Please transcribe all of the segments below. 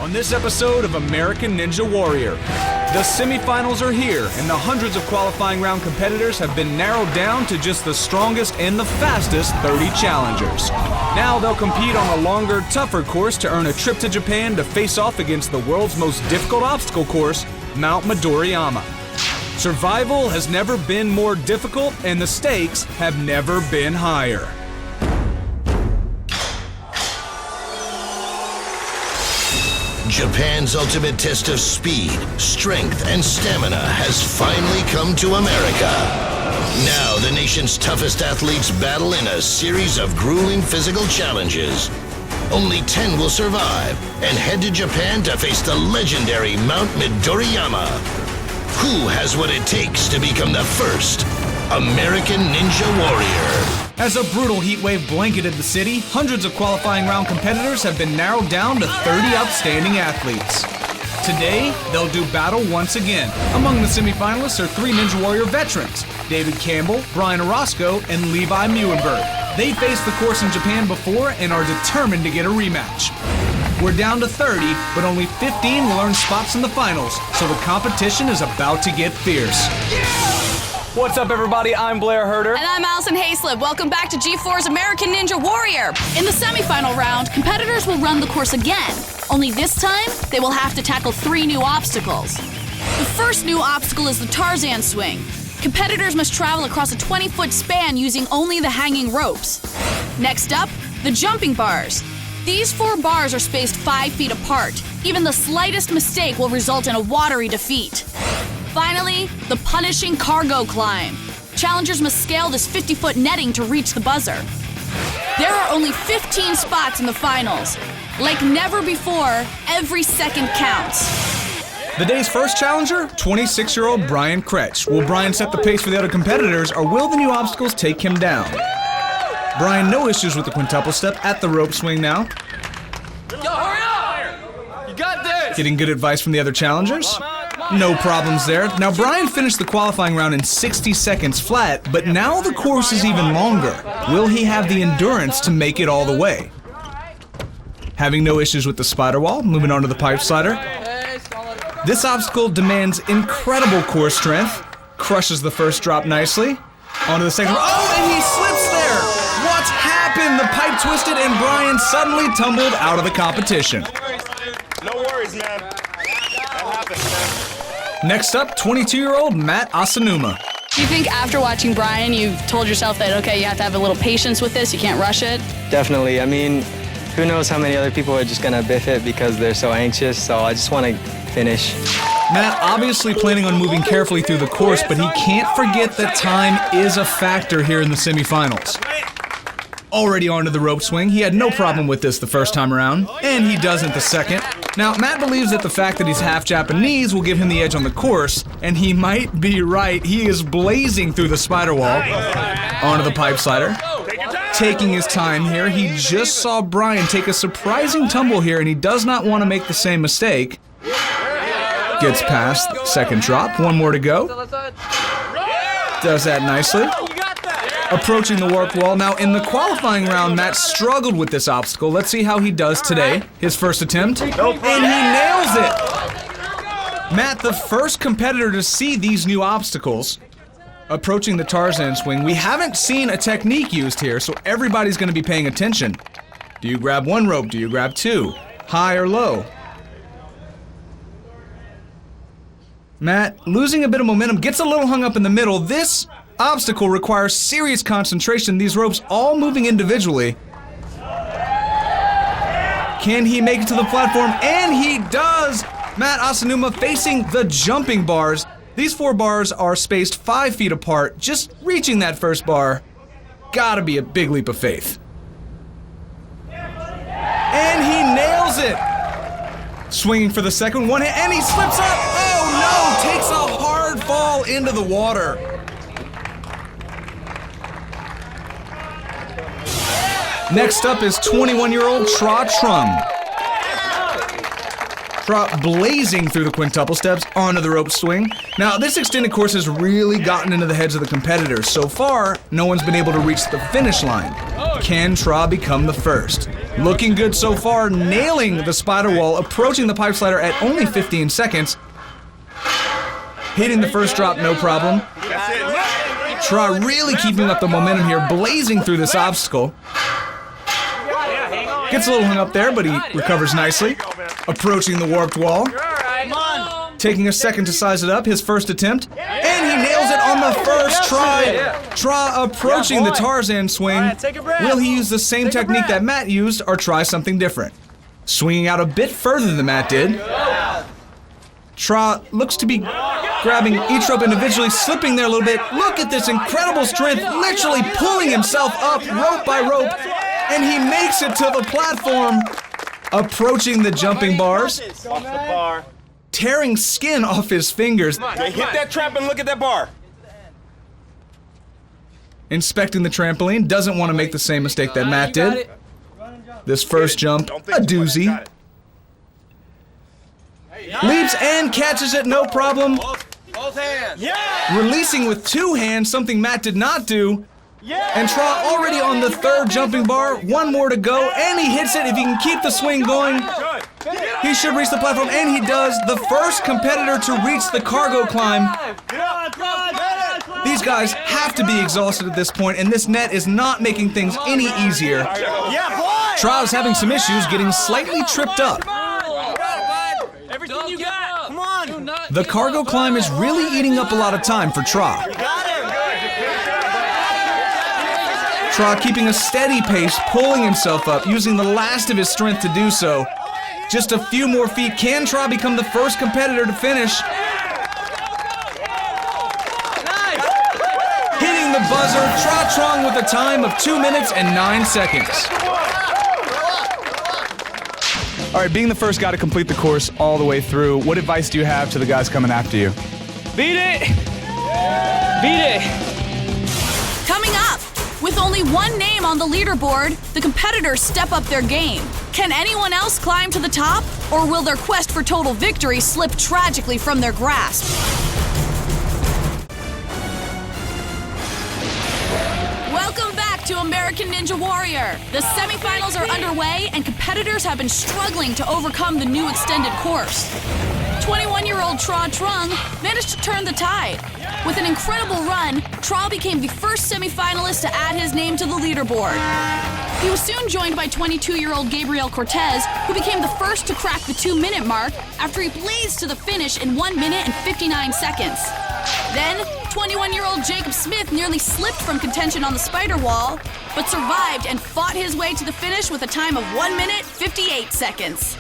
On this episode of American Ninja Warrior, the semifinals are here, and the hundreds of qualifying round competitors have been narrowed down to just the strongest and the fastest 30 challengers. Now they'll compete on a longer, tougher course to earn a trip to Japan to face off against the world's most difficult obstacle course, Mount Midoriyama. Survival has never been more difficult, and the stakes have never been higher. Japan's ultimate test of speed, strength, and stamina has finally come to America. Now the nation's toughest athletes battle in a series of grueling physical challenges. Only 10 will survive and head to Japan to face the legendary Mount Midoriyama. Who has what it takes to become the first American Ninja Warrior? As a brutal heat wave blanketed the city, hundreds of qualifying round competitors have been narrowed down to 30 outstanding athletes. Today, they'll do battle once again. Among the semifinalists are 3 Ninja Warrior veterans, David Campbell, Brian Orozco, and Levi Meeuwenberg. They faced the course in Japan before and are determined to get a rematch. We're down to 30, but only 15 will earn spots in the finals, so the competition is about to get fierce. What's up, everybody? I'm Blair, Herter. And I'm Alison, Haislip. Welcome back to G4's American Ninja Warrior. In the semifinal round, competitors will run the course again. Only this time, they will have to tackle 3 new obstacles. The first new obstacle is the Tarzan swing. Competitors must travel across a 20-foot span using only the hanging ropes. Next up, the jumping bars. These 4 bars are spaced 5 feet apart. Even the slightest mistake will result in a watery defeat. Finally, the punishing cargo climb. Challengers must scale this 50-foot netting to reach the buzzer. There are only 15 spots in the finals. Like never before, every second counts. The day's first challenger, 26-year-old Brian Kretsch. Will Brian set the pace for the other competitors, or will the new obstacles take him down? Brian, no issues with the quintuple step at the rope swing now. Yo, hurry up! You got this! Getting good advice from the other challengers? No problems there. Now, Brian finished the qualifying round in 60 seconds flat, but now the course is even longer. Will he have the endurance to make it all the way? Having no issues with the spider wall, moving on to the pipe slider. This obstacle demands incredible core strength. Crushes the first drop nicely. Onto the second. Oh, and he slips there! What's happened? The pipe twisted and Brian suddenly tumbled out of the competition. No worries, man. That happens, man. Next up, 22-year-old Matt Asanuma. Do you think after watching Brian, you've told yourself that, okay, you have to have a little patience with this, you can't rush it? Definitely. I mean, who knows how many other people are just going to biff it because they're so anxious, so I just want to finish. Matt obviously planning on moving carefully through the course, but he can't forget that time is a factor here in the semifinals. Already onto the rope swing, he had no problem with this the first time around, and he doesn't the second. Now, Matt believes that the fact that he's half Japanese will give him the edge on the course, and he might be right. He is blazing through the spider wall. Onto the pipe slider. Taking his time here, he just saw Brian take a surprising tumble here, and he does not want to make the same mistake. Gets past, second drop, 1 more to go. Does that nicely. Approaching the warp wall. Now, in the qualifying round, Matt struggled with this obstacle. Let's see how he does today. His first attempt, and he nails it! Matt, the first competitor to see these new obstacles. Approaching the Tarzan swing. We haven't seen a technique used here, so everybody's going to be paying attention. Do you grab 1 rope? Do you grab 2? High or low? Matt, losing a bit of momentum, gets a little hung up in the middle. This obstacle requires serious concentration. These ropes all moving individually. Can he make it to the platform? And he does! Matt Asanuma facing the jumping bars. These 4 bars are spaced 5 feet apart. Just reaching that first bar, gotta be a big leap of faith. And he nails it! Swinging for the second one, and he slips up! Oh no! Takes a hard fall into the water. Next up is 21-year-old Tra Trung. Tra blazing through the quintuple steps onto the rope swing. Now, this extended course has really gotten into the heads of the competitors. So far, no one's been able to reach the finish line. Can Tra become the first? Looking good so far, nailing the spider wall, approaching the pipe slider at only 15 seconds. Hitting the first drop, no problem. Tra really keeping up the momentum here, blazing through this obstacle. Gets a little hung up there, but he recovers nicely. Approaching the warped wall. Taking a second to size it up, his first attempt. And he nails it on the first try. Tra approaching the Tarzan swing. Will he use the same technique that Matt used or try something different? Swinging out a bit further than Matt did. Tra looks to be grabbing each rope individually, slipping there a little bit. Look at this incredible strength, literally pulling himself up rope by rope, and he makes it to the platform. Approaching the jumping bars, tearing skin off his fingers. Hit that trap and look at that bar. Inspecting the trampoline, doesn't want to make the same mistake that Matt did. This first jump, a doozy. Leaps and catches it, no problem. Both hands. Releasing with two hands, something Matt did not do. And Tra already on the third jumping bar, one more to go, and he hits it. If he can keep the swing going, he should reach the platform, and he does. The first competitor to reach the cargo climb. These guys have to be exhausted at this point, and this net is not making things any easier. Tra is having some issues, getting slightly tripped up. Everything you got. Come on. The cargo climb is really eating up a lot of time for Tra. Tra keeping a steady pace, pulling himself up, using the last of his strength to do so. Just a few more feet. Can Tra become the first competitor to finish? Hitting the buzzer, Tra-Trong with a time of 2 minutes and 9 seconds. All right, being the first guy to complete the course all the way through, what advice do you have to the guys coming after you? Beat it. Beat it. Coming up, with only one name on the leaderboard, the competitors step up their game. Can anyone else climb to the top, or will their quest for total victory slip tragically from their grasp? Welcome back to American Ninja Warrior. The semifinals are underway, and competitors have been struggling to overcome the new extended course. 21-year-old Tra Trung managed to turn the tide. With an incredible run, Tra became the first semifinalist to add his name to the leaderboard. He was soon joined by 22-year-old Gabriel Cortez, who became the first to crack the 2-minute mark after he blazed to the finish in 1 minute and 59 seconds. Then, 21-year-old Jacob Smith nearly slipped from contention on the spider wall, but survived and fought his way to the finish with a time of 1 minute, 58 seconds.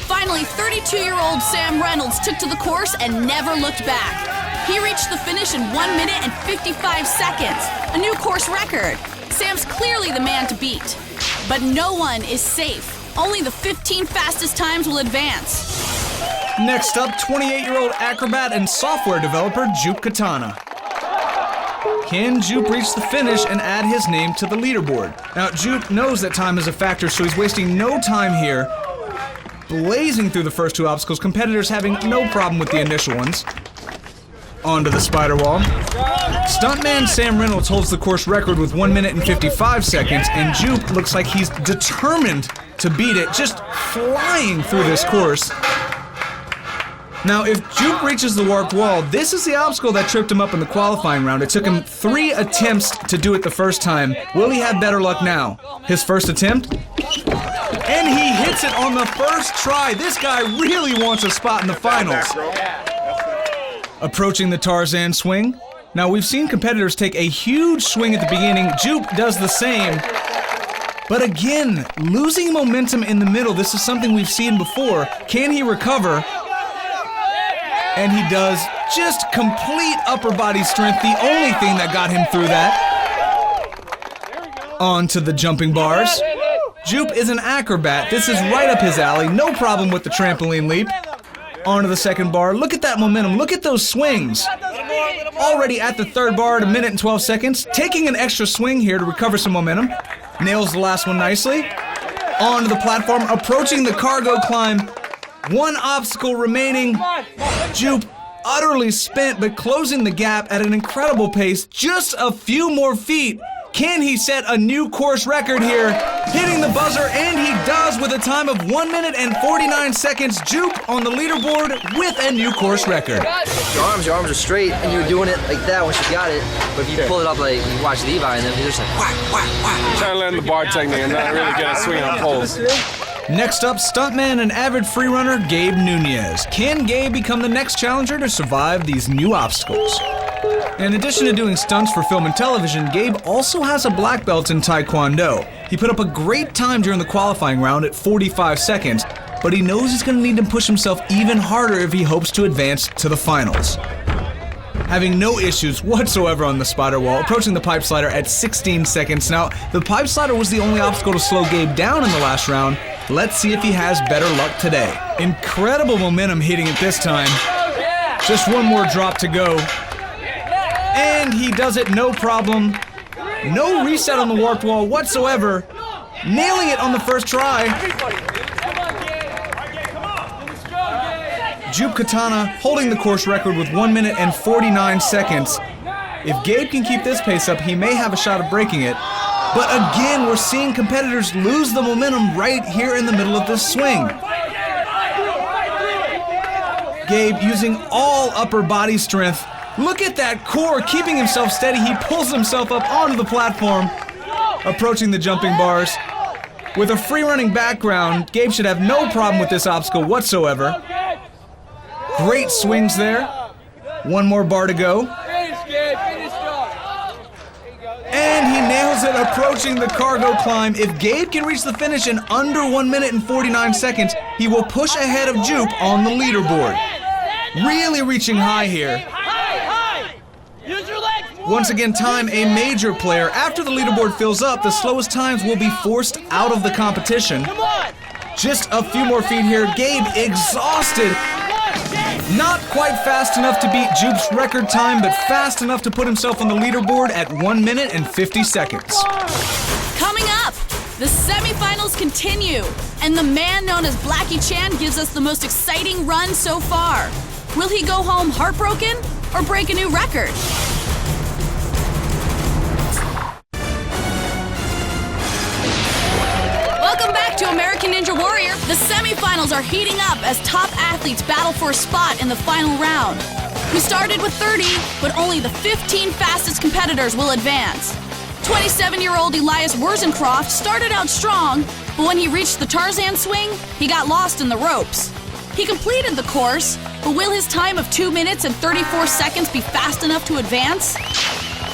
Finally, 32-year-old Sam Reynolds took to the course and never looked back. He reached the finish in 1 minute and 55 seconds, a new course record. Sam's clearly the man to beat. But no one is safe. Only the 15 fastest times will advance. Next up, 28-year-old acrobat and software developer Jupe Katana. Can Jupe reach the finish and add his name to the leaderboard? Now, Jupe knows that time is a factor, so he's wasting no time here. Blazing through the first two obstacles, competitors having no problem with the initial ones. Onto the spider wall. Stuntman Sam Reynolds holds the course record with 1 minute and 55 seconds, and Jupe looks like he's determined to beat it, just flying through this course. Now, if Jupe reaches the warped wall, this is the obstacle that tripped him up in the qualifying round. It took him 3 attempts to do it the first time. Will he have better luck now? His first attempt? And he hits it on the first try. This guy really wants a spot in the finals. Approaching the Tarzan swing. Now, we've seen competitors take a huge swing at the beginning. Jupe does the same. But again, losing momentum in the middle. This is something we've seen before. Can he recover? And he does. Just complete upper body strength, the only thing that got him through that. On to the jumping bars. Jupe is an acrobat. This is right up his alley. No problem with the trampoline leap. Onto the second bar. Look at that momentum. Look at those swings. Already at the third bar at 1 minute and 12 seconds. Taking an extra swing here to recover some momentum. Nails the last one nicely. Onto the platform. Approaching the cargo climb. One obstacle remaining. Jupe utterly spent, but closing the gap at an incredible pace. Just a few more feet. Can he set a new course record here? Hitting the buzzer, and he does with a time of 1 minute and 49 seconds. Jupe on the leaderboard with a new course record. Your arms are straight, and you're doing it like that once you got it. But if you pull it up like you watch Levi, and then they're just like whack, whack, whack. Trying to learn the bar technique and not really get a swing on poles. Next up, stuntman and avid freerunner Gabe Nunez. Can Gabe become the next challenger to survive these new obstacles? In addition to doing stunts for film and television, Gabe also has a black belt in Taekwondo. He put up a great time during the qualifying round at 45 seconds, but he knows he's going to need to push himself even harder if he hopes to advance to the finals. Having no issues whatsoever on the spider wall, approaching the pipe slider at 16 seconds. Now, the pipe slider was the only obstacle to slow Gabe down in the last round. Let's see if he has better luck today. Incredible momentum hitting it this time. Just one more drop to go. And he does it no problem. No reset on the warped wall whatsoever. Nailing it on the first try. Jupe Katana holding the course record with 1 minute and 49 seconds. If Gabe can keep this pace up, he may have a shot of breaking it. But again, we're seeing competitors lose the momentum right here in the middle of this swing. Gabe using all upper body strength. Look at that core, keeping himself steady. He pulls himself up onto the platform, approaching the jumping bars. With a free-running background, Gabe should have no problem with this obstacle whatsoever. Great swings there. One more bar to go. And he nails it, approaching the cargo climb. If Gabe can reach the finish in under 1 minute and 49 seconds, he will push ahead of Jupe on the leaderboard. Really reaching high here. Once again, time a major player. After the leaderboard fills up, the slowest times will be forced out of the competition. Just a few more feet here. Gabe exhausted. Not quite fast enough to beat Jupe's record time, but fast enough to put himself on the leaderboard at 1 minute and 50 seconds. Coming up, the semifinals continue, and the man known as Blackie Chan gives us the most exciting run so far. Will he go home heartbroken or break a new record? Welcome back to American Ninja Warrior. The semifinals are heating up as top athletes battle for a spot in the final round. We started with 30, but only the 15 fastest competitors will advance. 27-year-old Elias Werzencroft started out strong, but when he reached the Tarzan swing, he got lost in the ropes. He completed the course, but will his time of 2 minutes and 34 seconds be fast enough to advance?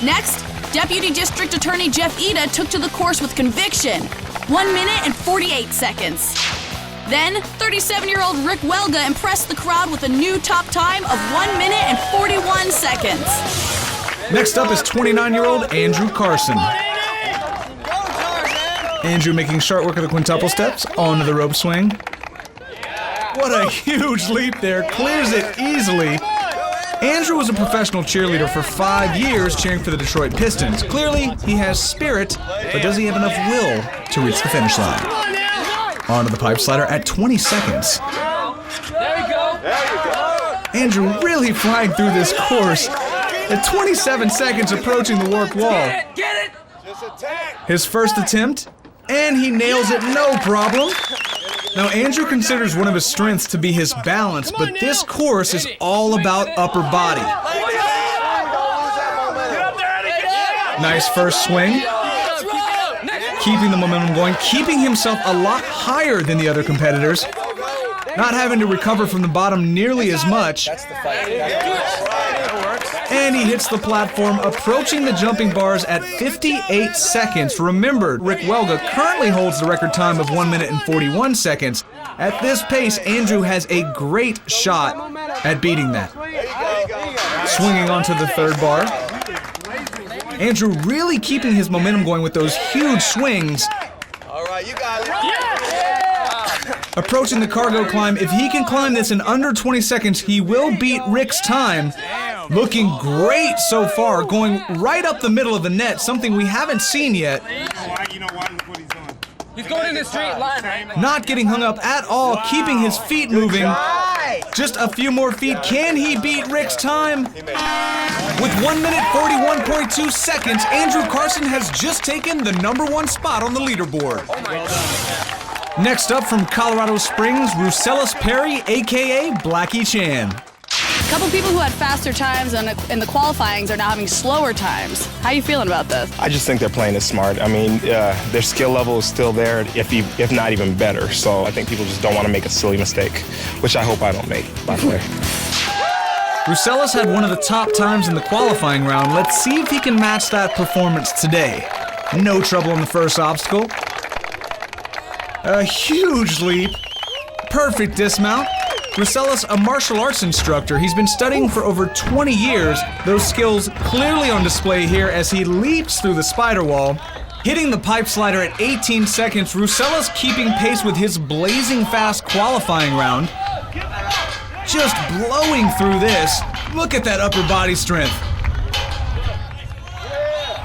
Next, Deputy District Attorney Jeff Ida took to the course with conviction. 1 minute and 48 seconds. Then, 37-year-old Rick Welga impressed the crowd with a new top time of 1 minute and 41 seconds. Next up is 29-year-old Andrew Carson. Andrew making sharp work of the quintuple steps onto the rope swing. What a huge leap there, clears it easily. Andrew was a professional cheerleader for 5 years cheering for the Detroit Pistons. Clearly, he has spirit, but does he have enough will to reach the finish line? Onto the pipe slider at 20 seconds. There you go. Andrew really flying through this course. At 27 seconds approaching the warped wall. Get it. His first attempt, and he nails it no problem. Now, Andrew considers one of his strengths to be his balance, but this course is all about upper body. Nice first swing. Keeping the momentum going, keeping himself a lot higher than the other competitors. Not having to recover from the bottom nearly as much. And he hits the platform, approaching the jumping bars at 58 seconds. Remember, Rick Welga currently holds the record time of 1 minute and 41 seconds. At this pace, Andrew has a great shot at beating that. Swinging onto the third bar. Andrew really keeping his momentum going with those huge swings. All right, you got it. Approaching the cargo climb. If he can climb this in under 20 seconds, he will beat Rick's time. Looking great so far, going right up the middle of the net, something we haven't seen yet. He's going in a straight line. Not getting hung up at all, keeping his feet moving. Just a few more feet. Can he beat Rick's time? With 1 minute 41.2 seconds, Andrew Carson has just taken the #1 spot on the leaderboard. Next up from Colorado Springs, Rousselis Perry, aka Blackie Chan. A couple people who had faster times in the qualifyings are now having slower times. How are you feeling about this? I just think they're playing it smart. I mean, their skill level is still there, if not even better. So I think people just don't want to make a silly mistake, which I hope I don't make, by the way. Rousselis had one of the top times in the qualifying round. Let's see if he can match that performance today. No trouble on the first obstacle. A huge leap. Perfect dismount. Rousselis, a martial arts instructor. He's been studying for over 20 years. Those skills clearly on display here as he leaps through the spider wall. Hitting the pipe slider at 18 seconds, Rousselis keeping pace with his blazing fast qualifying round. Just blowing through this. Look at that upper body strength.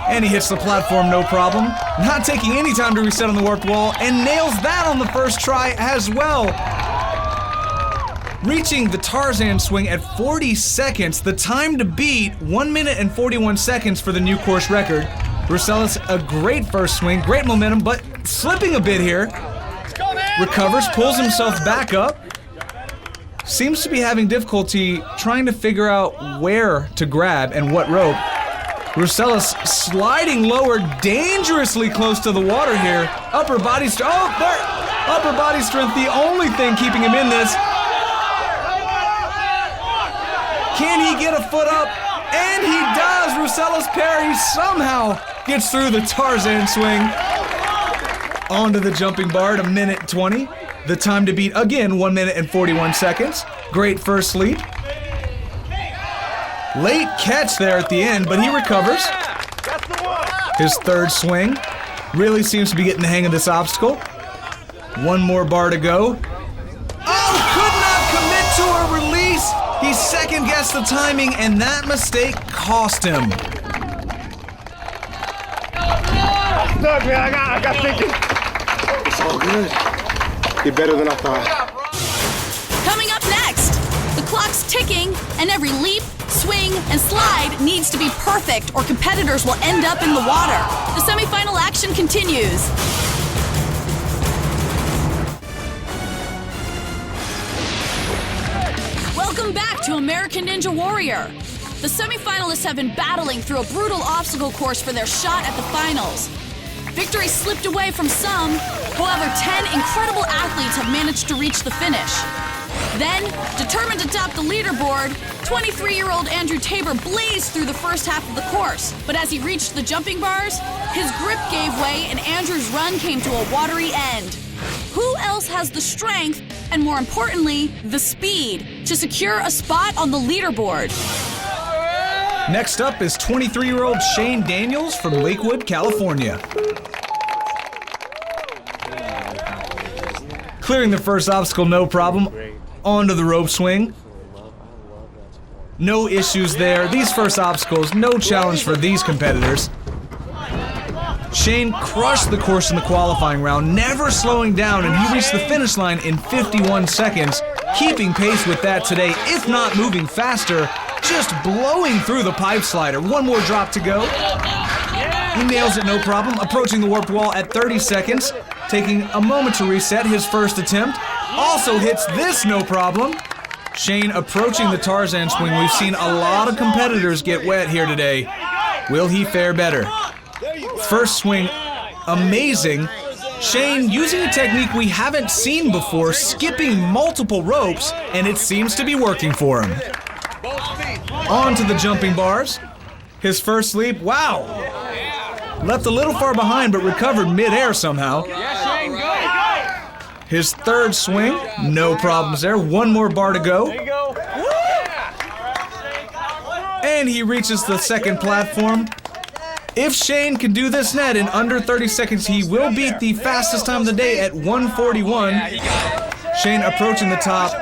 And he hits the platform, no problem. Not taking any time to reset on the warped wall, and nails that on the first try as well. Reaching the Tarzan swing at 40 seconds, the time to beat, 1 minute and 41 seconds for the new course record. Rousselis, a great first swing, great momentum, but slipping a bit here. Recovers, pulls himself back up. Seems to be having difficulty trying to figure out where to grab and what rope. Rousselis sliding lower, dangerously close to the water here. Upper body strength, upper body strength, the only thing keeping him in this. Can he get a foot up? And he does! Rousselis Perry somehow gets through the Tarzan swing. Onto the jumping bar at 1:20. The time to beat again, 1 minute and 41 seconds. Great first leap. Late catch there at the end, but he recovers. His third swing. Really seems to be getting the hang of this obstacle. One more bar to go. Oh, could not commit to a release. He second-guessed the timing, and that mistake cost him. Look, man, I got thinking. It's all good. You're better than I thought. Coming up next, the clock's ticking, and every leap, swing, and slide needs to be perfect, or competitors will end up in the water. The semifinal action continues. Welcome back to American Ninja Warrior. The semifinalists have been battling through a brutal obstacle course for their shot at the finals. Victory slipped away from some, however 10 incredible athletes have managed to reach the finish. Then, determined to top the leaderboard, 23-year-old Andrew Tabor blazed through the first half of the course. But as he reached the jumping bars, his grip gave way and Andrew's run came to a watery end. Who else has the strength, and more importantly, the speed, to secure a spot on the leaderboard? Next up is 23-year-old Shane Daniels from Lakewood, California. Clearing the first obstacle, no problem. Onto the rope swing. No issues there. These first obstacles, no challenge for these competitors. Shane crushed the course in the qualifying round, never slowing down, and he reached the finish line in 51 seconds, keeping pace with that today, if not moving faster, just blowing through the pipe slider. One more drop to go. He nails it, no problem, approaching the warped wall at 30 seconds, taking a moment to reset his first attempt. Also hits this, no problem. Shane approaching the Tarzan swing. We've seen a lot of competitors get wet here today. Will he fare better? First swing, amazing. Shane using a technique we haven't seen before, skipping multiple ropes, and it seems to be working for him. On to the jumping bars. His first leap, wow. Left a little far behind, but recovered mid-air somehow. His third swing, no problems there. One more bar to go. And he reaches the second platform. If Shane can do this net in under 30 seconds, he will beat the fastest time of the day at 1:41. Shane approaching the top,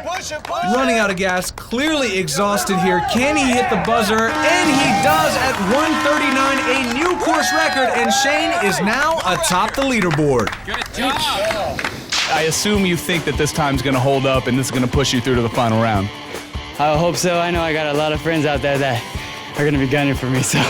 running out of gas, clearly exhausted here. Can he hit the buzzer? And he does at 1:39, a new course record, and Shane is now atop the leaderboard. Good job. I assume you think that this time's going to hold up and this is going to push you through to the final round. I hope so. I know I got a lot of friends out there that are going to be gunning for me, so.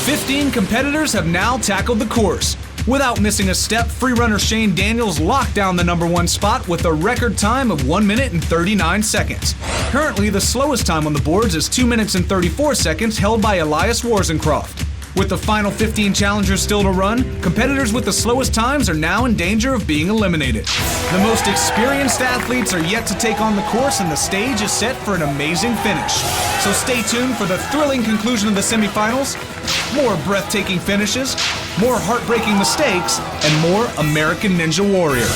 15 competitors have now tackled the course. Without missing a step, freerunner Shane Daniels locked down the #1 spot with a record time of 1 minute and 39 seconds. Currently, the slowest time on the boards is 2 minutes and 34 seconds, held by Elias Warzencroft. With the final 15 challengers still to run, competitors with the slowest times are now in danger of being eliminated. The most experienced athletes are yet to take on the course, and the stage is set for an amazing finish. So stay tuned for the thrilling conclusion of the semifinals, more breathtaking finishes, more heartbreaking mistakes, and more American Ninja Warrior.